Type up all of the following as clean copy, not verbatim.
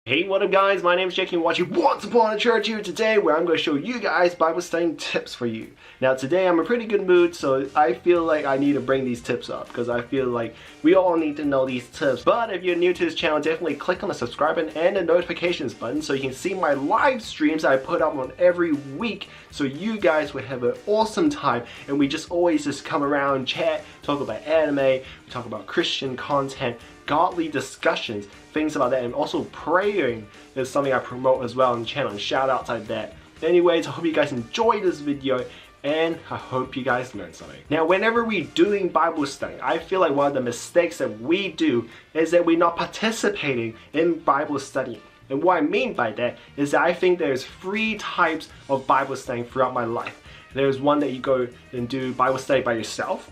Hey, what up guys, my name is Jacky and watching Once Upon a Church here today, where I'm going to show you guys Bible study tips for you. Now today I'm in a pretty good mood, so I feel like I need to bring these tips up because I feel like we all need to know these tips. But if you're new to this channel, definitely click on the subscribe button and the notifications button so you can see my live streams I put up on every week, so you guys would have an awesome time and we just always just come around, chat, talk about anime, we talk about Christian content, godly discussions, things about that, and also praying is something I promote as well on the channel, and shout outs like that. Anyways, I hope you guys enjoyed this video and I hope you guys learned something. Now whenever we're doing Bible study, I feel like one of the mistakes that we do is that we're not participating in Bible studying. And what I mean by that is that I think there's 3 types of Bible studying throughout my life. There's one that you go and do Bible study by yourself.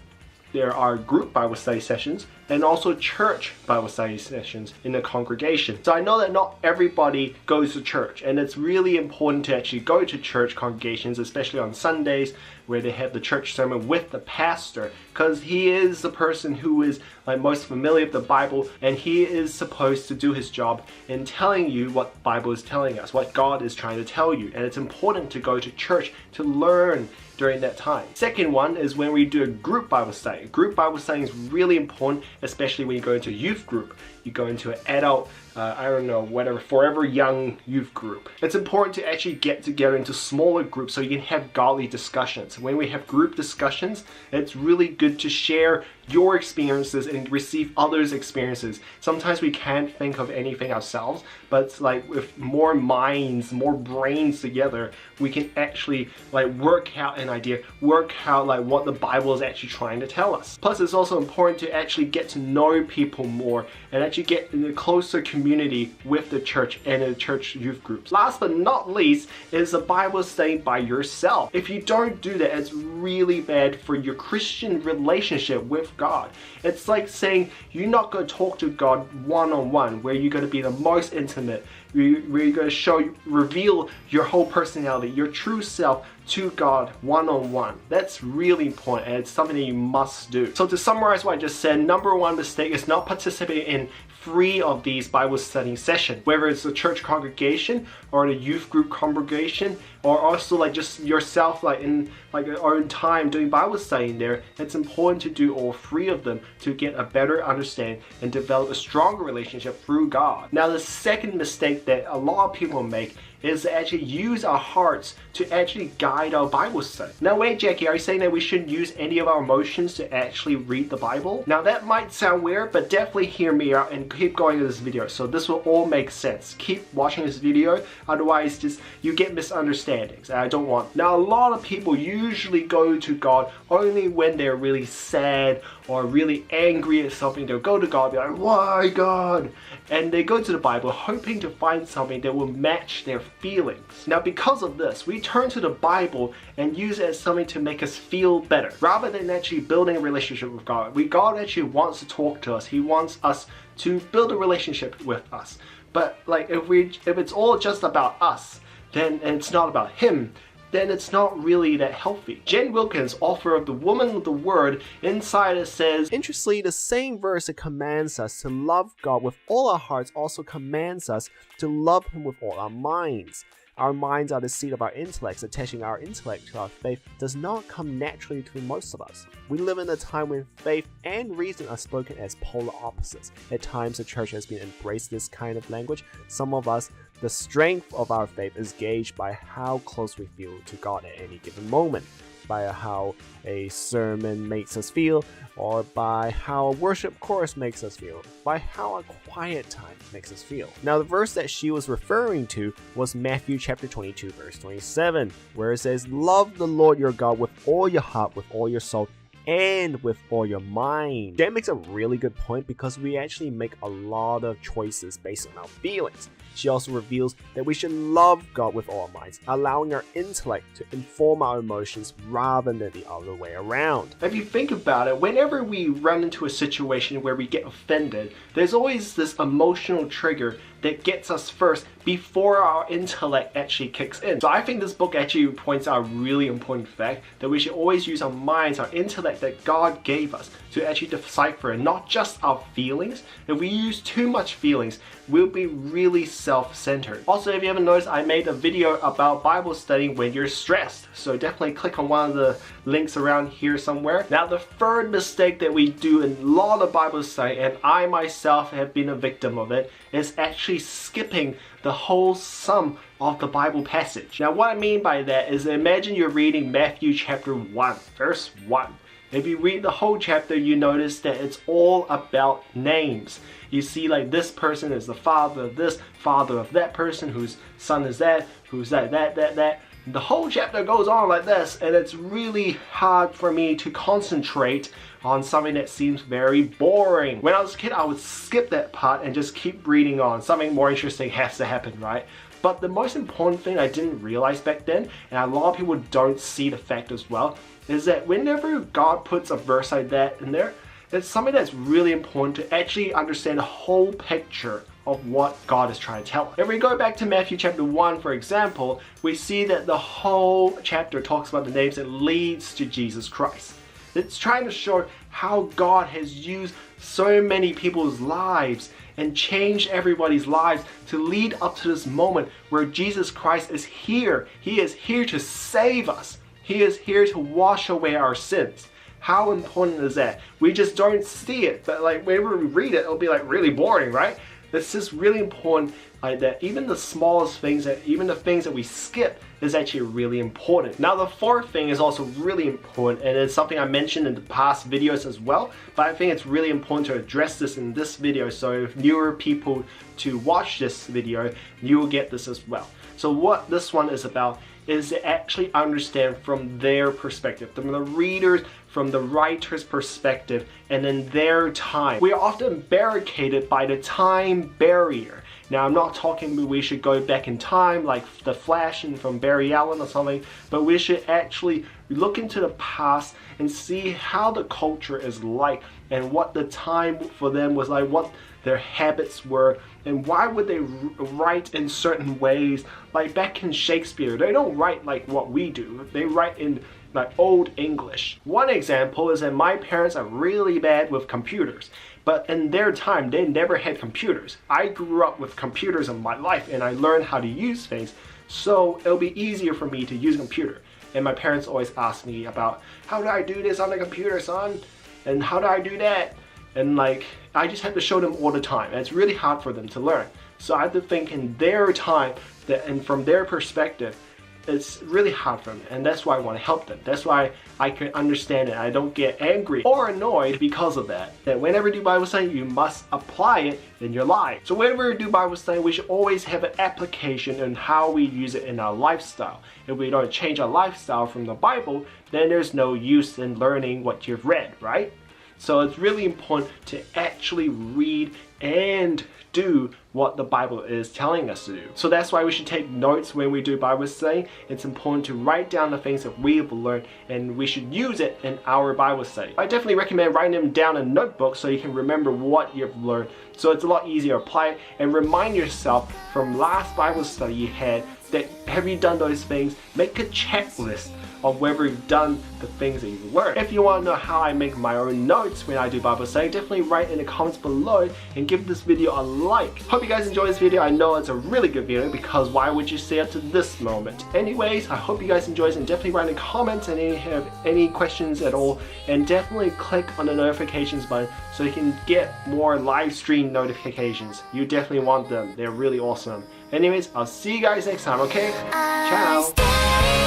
There are group Bible study sessions and also church Bible study sessions in the congregation. So I know that not everybody goes to church, and it's really important to actually go to church congregations, especially on Sundays where they have the church sermon with the pastor, because he is the person who is like most familiar with the Bible, and he is supposed to do his job in telling you what the Bible is telling us, what God is trying to tell you. And it's important to go to church to learn during that time. Second one is when we do a group Bible study. Group Bible study is really important, especially when you go into a youth group. You go into an adult, I don't know, whatever, forever young youth group. It's important to actually get together into smaller groups so you can have godly discussions. When we have group discussions, it's really good to share your experiences and receive others' experiences. Sometimes we can't think of anything ourselves, but it's like with more minds, more brains together, we can actually like work out an idea, work out like what the Bible is actually trying to tell us. Plus, it's also important to actually get to know people more and actually get in a closer community with the church and the church youth groups. Last but not least is a Bible study by yourself. If you don't do that, it's really bad for your Christian relationship with God. It's like saying you're not going to talk to God one-on-one, where you're going to be the most intimate, where you're going to reveal your whole personality, your true self to God one-on-one. That's really important, and it's something that you must do. So to summarize what I just said, number 1 mistake is not participating in 3 of these Bible study sessions, whether it's a church congregation or a youth group congregation, or also like just yourself like in like your own time doing Bible study in there. It's important to do all 3 of them to get a better understanding and develop a stronger relationship through God. Now the second mistake that a lot of people make is to actually use our hearts to actually guide our Bible study. Now wait, Jacky, are you saying that we shouldn't use any of our emotions to actually read the Bible? Now that might sound weird, but definitely hear me out and keep going in this video, so this will all make sense. Keep watching this video, otherwise just you get misunderstandings, and I don't want. Now a lot of people usually go to God only when they're really sad or really angry at something. They'll go to God and be like, why God? And they go to the Bible hoping to find something that will match their feelings. Now because of this, we turn to the Bible and use it as something to make us feel better, rather than actually building a relationship with God. God actually wants to talk to us. He wants us to build a relationship with us. But like if it's all just about us, then it's not about Him, then it's not really that healthy. Jen Wilkins, author of The Woman of the Word, inside it says, interestingly, the same verse that commands us to love God with all our hearts also commands us to love Him with all our minds. Our minds are the seat of our intellects. Attaching our intellect to our faith does not come naturally to most of us. We live in a time when faith and reason are spoken as polar opposites. At times, the church has been embraced this kind of language. Some of us, the strength of our faith is gauged by how close we feel to God at any given moment, by how a sermon makes us feel, or by how a worship chorus makes us feel, by how a quiet time makes us feel. Now the verse that she was referring to was Matthew chapter 22 verse 27, where it says, love the Lord your God with all your heart, with all your soul, and with all your mind. That makes a really good point, because we actually make a lot of choices based on our feelings. She also reveals that we should love God with all our minds, allowing our intellect to inform our emotions rather than the other way around. If you think about it, whenever we run into a situation where we get offended, there's always this emotional trigger that gets us first before our intellect actually kicks in. So I think this book actually points out a really important fact that we should always use our minds, our intellect that God gave us to actually decipher and not just our feelings. If we use too much feelings, we'll be really self-centered. Also, if you haven't noticed, I made a video about Bible studying when you're stressed. So definitely click on one of the links around here somewhere. Now, the third mistake that we do in a lot of Bible study, and I myself have been a victim of it, is actually skipping the whole sum of the Bible passage. Now, what I mean by that is, imagine you're reading Matthew chapter 1, verse 1. If you read the whole chapter, you notice that it's all about names. You see, like, this person is the father of this, father of that person, whose son is that, who's that. The whole chapter goes on like this, and it's really hard for me to concentrate on something that seems very boring. When I was a kid, I would skip that part and just keep reading on. Something more interesting has to happen, right? But the most important thing I didn't realize back then, and a lot of people don't see the fact as well, is that whenever God puts a verse like that in there, it's something that's really important to actually understand the whole picture of what God is trying to tell us. If we go back to Matthew chapter 1, for example, we see that the whole chapter talks about the names that leads to Jesus Christ. It's trying to show how God has used so many people's lives and changed everybody's lives to lead up to this moment where Jesus Christ is here. He is here to save us. He is here to wash away our sins. How important is that? We just don't see it, but like whenever we read it, it'll be like really boring, right? It's just really important, like that even the smallest things, that even the things that we skip is actually really important. Now, the fourth thing is also really important, and it's something I mentioned in the past videos as well, but I think it's really important to address this in this video, so if newer people to watch this video, you will get this as well. So what this one is about is to actually understand from their perspective, from the readers, from the writer's perspective, and in their time. We are often barricaded by the time barrier. Now, I'm not talking we should go back in time like The Flash and from Barry Allen or something, but we should actually look into the past and see how the culture is like and what the time for them was like, what their habits were, and why would they write in certain ways. Like back in Shakespeare, they don't write like what we do. They write in like Old English. One example is that my parents are really bad with computers, but in their time, they never had computers. I grew up with computers in my life and I learned how to use things, so it'll be easier for me to use a computer. And my parents always ask me about, how do I do this on the computer, son? And how do I do that? And like, I just have to show them all the time, and it's really hard for them to learn. So I have to think in their time, that, and from their perspective, it's really hard for them, and that's why I want to help them. That's why I can understand it. I don't get angry or annoyed because of that. That whenever you do Bible study, you must apply it in your life. So whenever we do Bible study, we should always have an application in how we use it in our lifestyle. If we don't change our lifestyle from the Bible, then there's no use in learning what you've read, right? So it's really important to actually read and do what the Bible is telling us to do. So that's why we should take notes when we do Bible study. It's important to write down the things that we've learned, and we should use it in our Bible study. I definitely recommend writing them down in a notebook so you can remember what you've learned. So it's a lot easier to apply it, and remind yourself from last Bible study you had that have you done those things. Make a checklist of whether you've done the things that you've learned. If you want to know how I make my own notes when I do Bible study, definitely write in the comments below and give this video a like. Hope you guys enjoyed this video. I know it's a really good video, because why would you stay up to this moment? Anyways, I hope you guys enjoyed, and definitely write in the comments and if you have any questions at all, and definitely click on the notifications button so you can get more live stream notifications. You definitely want them. They're really awesome. Anyways, I'll see you guys next time, okay? Ciao!